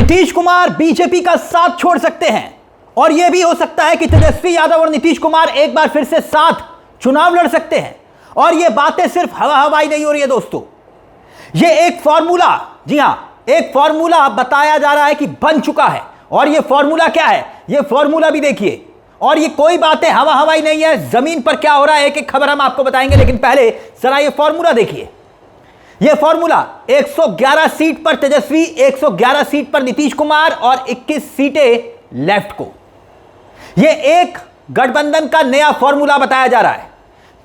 Nitish Kumar BJP का साथ छोड़ सकते हैं और यह भी हो सकता है कि तेजस्वी यादव और नीतीश कुमार एक बार फिर से साथ चुनाव लड़ सकते हैं। और यह बातें सिर्फ हवा हवाई नहीं हो रही है दोस्तों, यह एक फॉर्मूला, जी हां, एक फॉर्मूला बताया जा रहा है कि बन चुका है। और यह फॉर्मूला क्या है, यह फॉर्मूला भी देखिए। और ये कोई बातें हवा हवाई नहीं है, जमीन पर क्या हो रहा है एक एक खबर हम आपको बताएंगे, लेकिन पहले जरा यह फॉर्मूला देखिए। यह फॉर्मूला 111 सीट पर तेजस्वी, 111 सीट पर नीतीश कुमार और 21 सीटें लेफ्ट को। यह एक गठबंधन का नया फॉर्मूला बताया जा रहा है।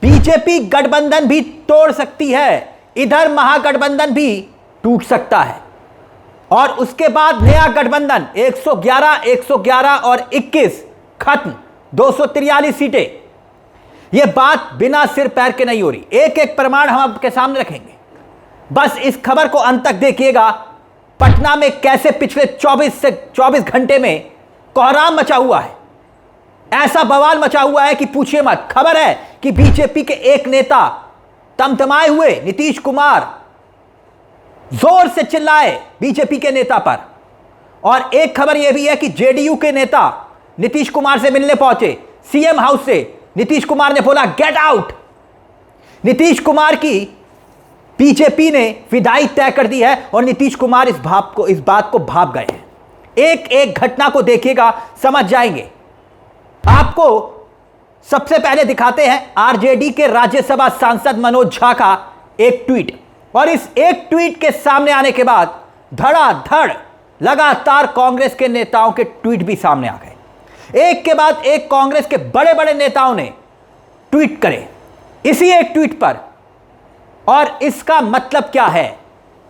बीजेपी गठबंधन भी तोड़ सकती है, इधर महागठबंधन भी टूट सकता है और उसके बाद नया गठबंधन 111, 111 और 21 खत्म, 243 सीटें। यह बात बिना सिर पैर के नहीं हो रही, एक एक प्रमाण हम आपके सामने रखेंगे। बस इस खबर को अंत तक देखिएगा। पटना में कैसे पिछले 24 घंटे में कोहराम मचा हुआ है, ऐसा बवाल मचा हुआ है कि पूछिए मत। खबर है कि बीजेपी के एक नेता तमतमाए हुए नीतीश कुमार जोर से चिल्लाए बीजेपी के नेता पर। और एक खबर यह भी है कि जेडीयू के नेता नीतीश कुमार से मिलने पहुंचे सीएम हाउस से। नीतीश कुमार ने बोला गेट आउट। नीतीश कुमार की बीजेपी ने विदाई तय कर दी है और नीतीश कुमार इस बात को भाप गए हैं। एक एक घटना को देखिएगा, समझ जाएंगे। आपको सबसे पहले दिखाते हैं आरजेडी के राज्यसभा सांसद मनोज झा का एक ट्वीट। और इस एक ट्वीट के सामने आने के बाद धड़ाधड़ लगातार कांग्रेस के नेताओं के ट्वीट भी सामने आ गए। एक के बाद एक कांग्रेस के बड़े बड़े नेताओं ने ट्वीट करे इसी एक ट्वीट पर। और इसका मतलब क्या है,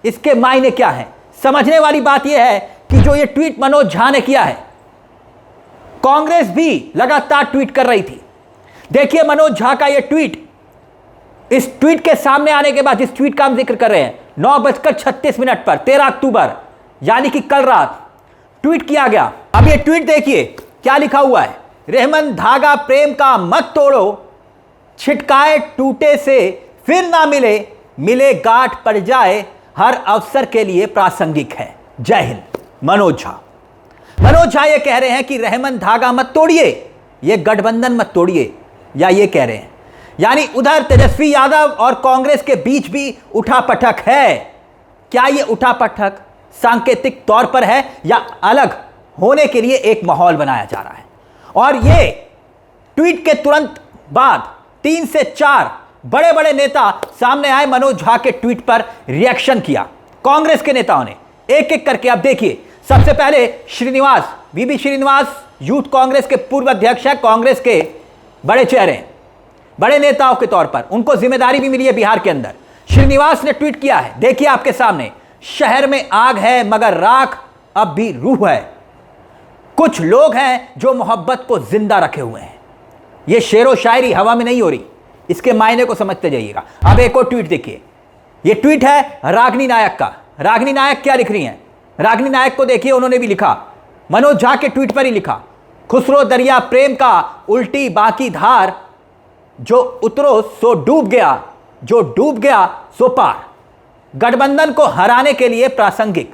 इसके मायने क्या है, समझने वाली बात यह है कि जो ये ट्वीट मनोज झा ने किया है, कांग्रेस भी लगातार ट्वीट कर रही थी। देखिए मनोज झा का ये ट्वीट। इस ट्वीट के सामने आने के बाद, जिस ट्वीट का हम जिक्र कर रहे हैं, 9:36 पर 13 अक्टूबर यानी कि कल रात ट्वीट किया गया। अब ये ट्वीट देखिए क्या लिखा हुआ है। रहमन धागा प्रेम का मत तोड़ो, छिटकाए टूटे से फिर ना मिले, मिले गांठ पड़ जाए, हर अवसर के लिए प्रासंगिक है। जय हिंद। मनोज झा ये कह रहे हैं कि रहमन धागा मत तोड़िए, ये गठबंधन मत तोड़िए, या ये कह रहे हैं यानी उधर तेजस्वी यादव और कांग्रेस के बीच भी उठापटक है। क्या ये उठापटक सांकेतिक तौर पर है या अलग होने के लिए एक माहौल बनाया जा रहा है? और ये ट्वीट के तुरंत बाद 3 से 4 बड़े बड़े नेता सामने आए, मनोज झा के ट्वीट पर रिएक्शन किया कांग्रेस के नेताओं ने एक एक करके। अब देखिए, सबसे पहले श्रीनिवास, वीबी श्रीनिवास यूथ कांग्रेस के पूर्व अध्यक्ष है, कांग्रेस के बड़े चेहरे, बड़े नेताओं के तौर पर उनको जिम्मेदारी भी मिली है बिहार के अंदर। श्रीनिवास ने ट्वीट किया है, देखिए आपके सामने। शहर में आग है मगर राख अब भी रूह है, कुछ लोग हैं जो मोहब्बत को जिंदा रखे हुए हैं। यह शेरो शायरी हवा में नहीं हो रही, इसके मायने को समझते जाइएगा। अब एक और ट्वीट देखिए, यह ट्वीट है रागिनी नायक का। रागिनी नायक क्या लिख रही हैं? रागिनी नायक को देखिए, उन्होंने भी लिखा, मनोज झा के ट्वीट पर ही लिखा, खुसरो दरिया प्रेम का उल्टी बाकी धार, जो उतरो सो डूब गया, जो डूब गया सो पार, गठबंधन को हराने के लिए प्रासंगिक।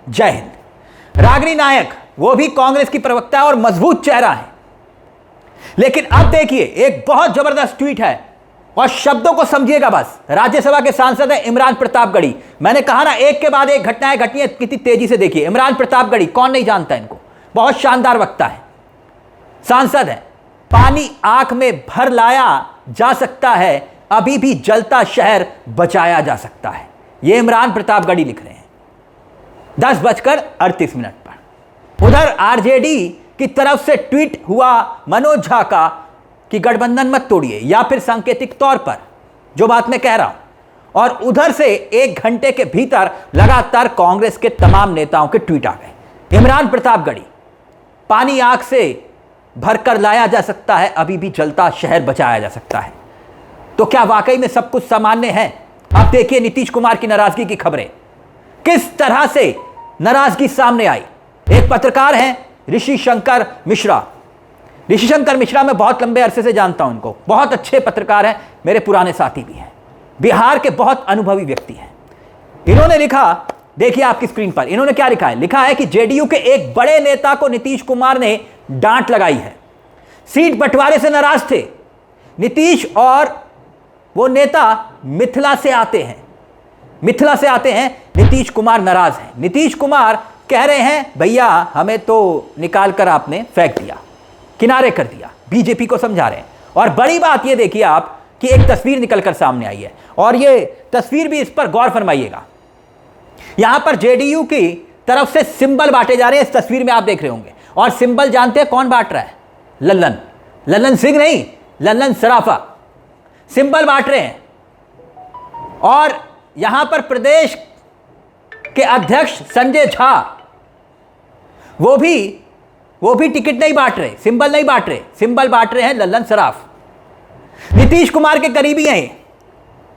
जय हिंद। रागिनी नायक वो भी कांग्रेस की प्रवक्ता है और मजबूत चेहरा है। लेकिन अब देखिए एक बहुत जबरदस्त ट्वीट है और शब्दों को समझिएगा बस। राज्यसभा के सांसद है इमरान प्रतापगढ़ी। मैंने कहा ना, एक के बाद एक घटनाएं घटी हैं, कितनी तेजी से देखिए। इमरान प्रतापगढ़ी, कौन नहीं जानता इनको, बहुत शानदार वक्ता है, सांसद है। पानी आंख में भर लाया जा सकता है, अभी भी जलता शहर बचाया जा सकता है। यह इमरान प्रतापगढ़ी लिख रहे हैं 10:38 पर। उधर आरजेडी की तरफ से ट्वीट हुआ मनोज झा का कि गठबंधन मत तोड़िए, या फिर सांकेतिक तौर पर जो बात मैं कह रहा हूं। और उधर से 1 घंटे के भीतर लगातार कांग्रेस के तमाम नेताओं के ट्वीट आ गए। इमरान प्रतापगढ़ी, पानी आंख से भरकर लाया जा सकता है, अभी भी जलता शहर बचाया जा सकता है। तो क्या वाकई में सब कुछ सामान्य है? अब देखिए नीतीश कुमार की नाराजगी की खबरें, किस तरह से नाराजगी सामने आई। एक पत्रकार हैं ऋषि शंकर मिश्रा। ऋषि शंकर मिश्रा मैं बहुत लंबे अरसे से जानता हूं इनको, बहुत अच्छे पत्रकार हैं, मेरे पुराने साथी भी हैं, बिहार के बहुत अनुभवी व्यक्ति हैं। इन्होंने लिखा देखिए आपकी स्क्रीन पर इन्होंने क्या लिखा है। लिखा है कि जेडीयू के एक बड़े नेता को नीतीश कुमार ने डांट लगाई है। सीट बंटवारे से नाराज थे नीतीश और वो नेता मिथिला से आते हैं। नीतीश कुमार नाराज हैं। नीतीश कुमार कह रहे हैं भैया हमें तो निकाल कर आपने फेंक दिया, किनारे कर दिया, बीजेपी को समझा रहे हैं। और बड़ी बात ये देखिए आप कि एक तस्वीर निकलकर सामने आई है और ये तस्वीर भी, इस पर गौर फरमाइएगा। यहां पर जेडीयू की तरफ से सिंबल बांटे जा रहे हैं, इस तस्वीर में आप देख रहे होंगे। और सिंबल जानते हैं कौन बांट रहा है? लल्लन सिंह नहीं, लल्लन सराफा सिंबल बांट रहे हैं। और यहां पर प्रदेश के अध्यक्ष संजय झा वो भी टिकट नहीं बांट रहे, सिंबल नहीं बांट रहे, सिंबल बांट रहे हैं लल्लन सराफ। नीतीश कुमार के करीबी हैं।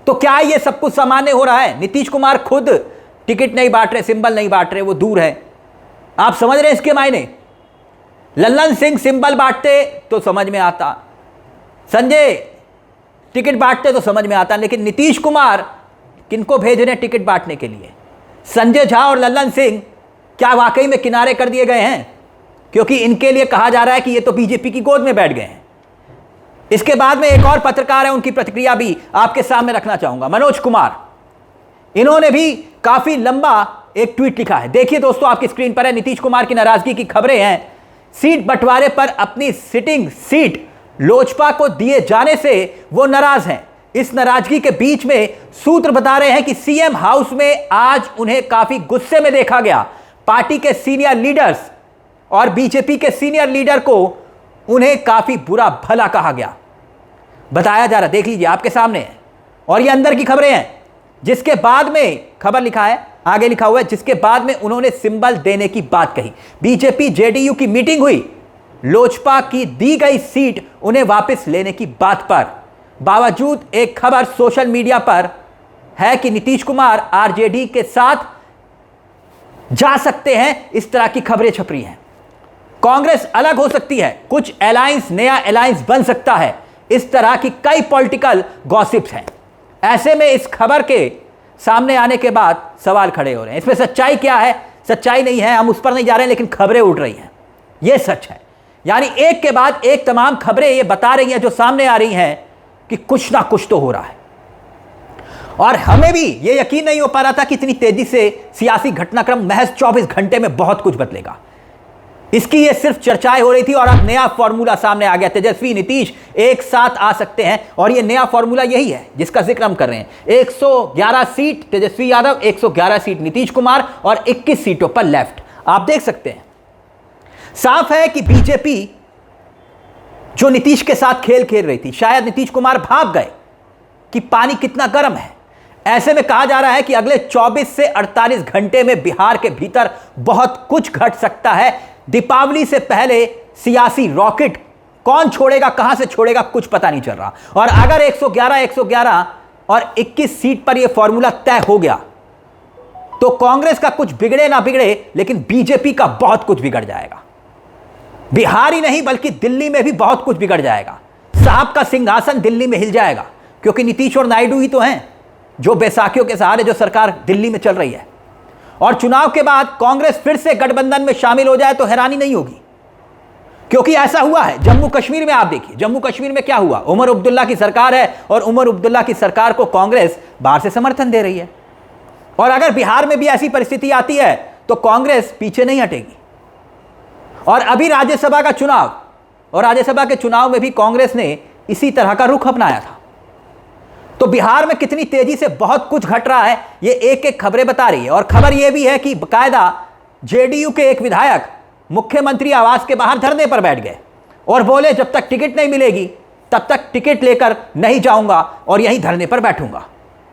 तो क्या ये सब कुछ सामान्य हो रहा है? नीतीश कुमार खुद टिकट नहीं बांट रहे, सिंबल नहीं बांट रहे, वो दूर है। आप समझ रहे हैं इसके मायने? लल्लन सिंह सिंबल बांटते तो समझ में आता, संजय टिकट बांटते तो समझ में आता, लेकिन नीतीश कुमार किनको भेज रहे हैं टिकट बांटने के लिए? संजय झा और लल्लन सिंह क्या वाकई में किनारे कर दिए गए हैं? क्योंकि इनके लिए कहा जा रहा है कि ये तो बीजेपी की गोद में बैठ गए हैं। इसके बाद में एक और पत्रकार है, उनकी प्रतिक्रिया भी आपके सामने रखना चाहूंगा। मनोज कुमार, इन्होंने भी काफी लंबा एक ट्वीट लिखा है। देखिए दोस्तों आपकी स्क्रीन पर है। नीतीश कुमार की नाराजगी की खबरें हैं। सीट बंटवारे पर अपनी सिटिंग सीट लोजपा को दिए जाने से वो नाराज हैं। इस नाराजगी के बीच में सूत्र बता रहे हैं कि सीएम हाउस में आज उन्हें काफी गुस्से में देखा गया। पार्टी के सीनियर लीडर्स और बीजेपी के सीनियर लीडर को उन्हें काफी बुरा भला कहा गया, बताया जा रहा। देख लीजिए आपके सामने है। और ये अंदर की खबरें हैं, जिसके बाद में खबर लिखा है, आगे लिखा हुआ है, जिसके बाद में उन्होंने सिंबल देने की बात कही। बीजेपी जेडीयू की मीटिंग हुई, लोजपा की दी गई सीट उन्हें वापस लेने की बात पर। बावजूद एक खबर सोशल मीडिया पर है कि नीतीश कुमार आरजेडी के साथ जा सकते हैं, इस तरह की खबरें छप रही हैं। कांग्रेस अलग हो सकती है, कुछ अलायंस, नया अलायंस बन सकता है, इस तरह की कई पॉलिटिकल गॉसिप्स हैं। ऐसे में इस खबर के सामने आने के बाद सवाल खड़े हो रहे हैं, इसमें सच्चाई क्या है? सच्चाई नहीं है, हम उस पर नहीं जा रहे हैं, लेकिन खबरें उड़ रही हैं, यह सच है। यानी एक के बाद एक तमाम खबरें ये बता रही हैं, जो सामने आ रही हैं कि कुछ ना कुछ तो हो रहा है। और हमें भी ये यकीन नहीं हो पा रहा था कि इतनी तेजी से सियासी घटनाक्रम महज 24 घंटे में बहुत कुछ बदलेगा। इसकी ये सिर्फ चर्चाएं हो रही थी और अब नया फॉर्मूला सामने आ गया। तेजस्वी नीतीश एक साथ आ सकते हैं और ये नया फॉर्मूला यही है जिसका जिक्र हम कर रहे हैं। 111 सीट तेजस्वी यादव, 111 सीट नीतीश कुमार और 21 सीटों पर लेफ्ट। आप देख सकते हैं, साफ है कि बीजेपी जो नीतीश के साथ खेल खेल रही थी, शायद नीतीश कुमार भाप गए कि पानी कितना गर्म है। ऐसे में कहा जा रहा है कि अगले 24 से 48 घंटे में बिहार के भीतर बहुत कुछ घट सकता है। दीपावली से पहले सियासी रॉकेट कौन छोड़ेगा, कहां से छोड़ेगा, कुछ पता नहीं चल रहा। और अगर 111 और 21 सीट पर यह फॉर्मूला तय हो गया तो कांग्रेस का कुछ बिगड़े ना बिगड़े, लेकिन बीजेपी का बहुत कुछ बिगड़ जाएगा। बिहार ही नहीं बल्कि दिल्ली में भी बहुत कुछ बिगड़ जाएगा। साहब का सिंहासन दिल्ली में हिल जाएगा, क्योंकि नीतीश और नायडू ही तो हैं जो बैसाखियों के सहारे जो सरकार दिल्ली में चल रही है। और चुनाव के बाद कांग्रेस फिर से गठबंधन में शामिल हो जाए तो हैरानी नहीं होगी, क्योंकि ऐसा हुआ है जम्मू कश्मीर में। आप देखिए जम्मू कश्मीर में क्या हुआ। उमर अब्दुल्ला की सरकार है और उमर अब्दुल्ला की सरकार को कांग्रेस बाहर से समर्थन दे रही है। और अगर बिहार में भी ऐसी परिस्थिति आती है तो कांग्रेस पीछे नहीं हटेगी। और अभी राज्यसभा का चुनाव, और राज्यसभा के चुनाव में भी कांग्रेस ने इसी तरह का रुख अपनाया था। तो बिहार में कितनी तेजी से बहुत कुछ घट रहा है, ये एक एक खबरें बता रही है। और खबर यह भी है कि बाकायदा जेडीयू के एक विधायक मुख्यमंत्री आवास के बाहर धरने पर बैठ गए और बोले जब तक टिकट नहीं मिलेगी तब तक टिकट लेकर नहीं जाऊंगा और यहीं धरने पर बैठूंगा।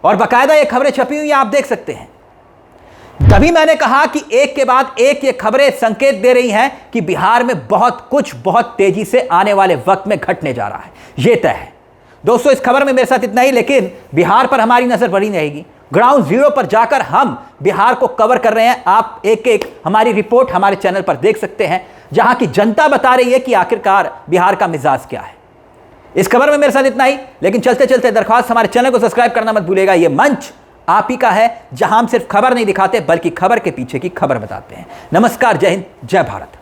और बाकायदा ये खबरें छपी हुई आप देख सकते हैं। तभी मैंने कहा कि एक के बाद एक ये खबरें संकेत दे रही हैं कि बिहार में बहुत कुछ बहुत तेजी से आने वाले वक्त में घटने जा रहा है, यह तय है। दोस्तों इस खबर में मेरे साथ इतना ही, लेकिन बिहार पर हमारी नजर बनी रहेगी। ग्राउंड जीरो पर जाकर हम बिहार को कवर कर रहे हैं। आप एक एक हमारी रिपोर्ट हमारे चैनल पर देख सकते हैं, जहां की जनता बता रही है कि आखिरकार बिहार का मिजाज क्या है। इस खबर में मेरे साथ इतना ही, लेकिन चलते चलते दरख्वास्त, हमारे चैनल को सब्सक्राइब करना मत भूलिएगा। यह मंच आप ही का है, जहां हम सिर्फ खबर नहीं दिखाते बल्कि खबर के पीछे की खबर बताते हैं। नमस्कार, जय हिंद, जय भारत।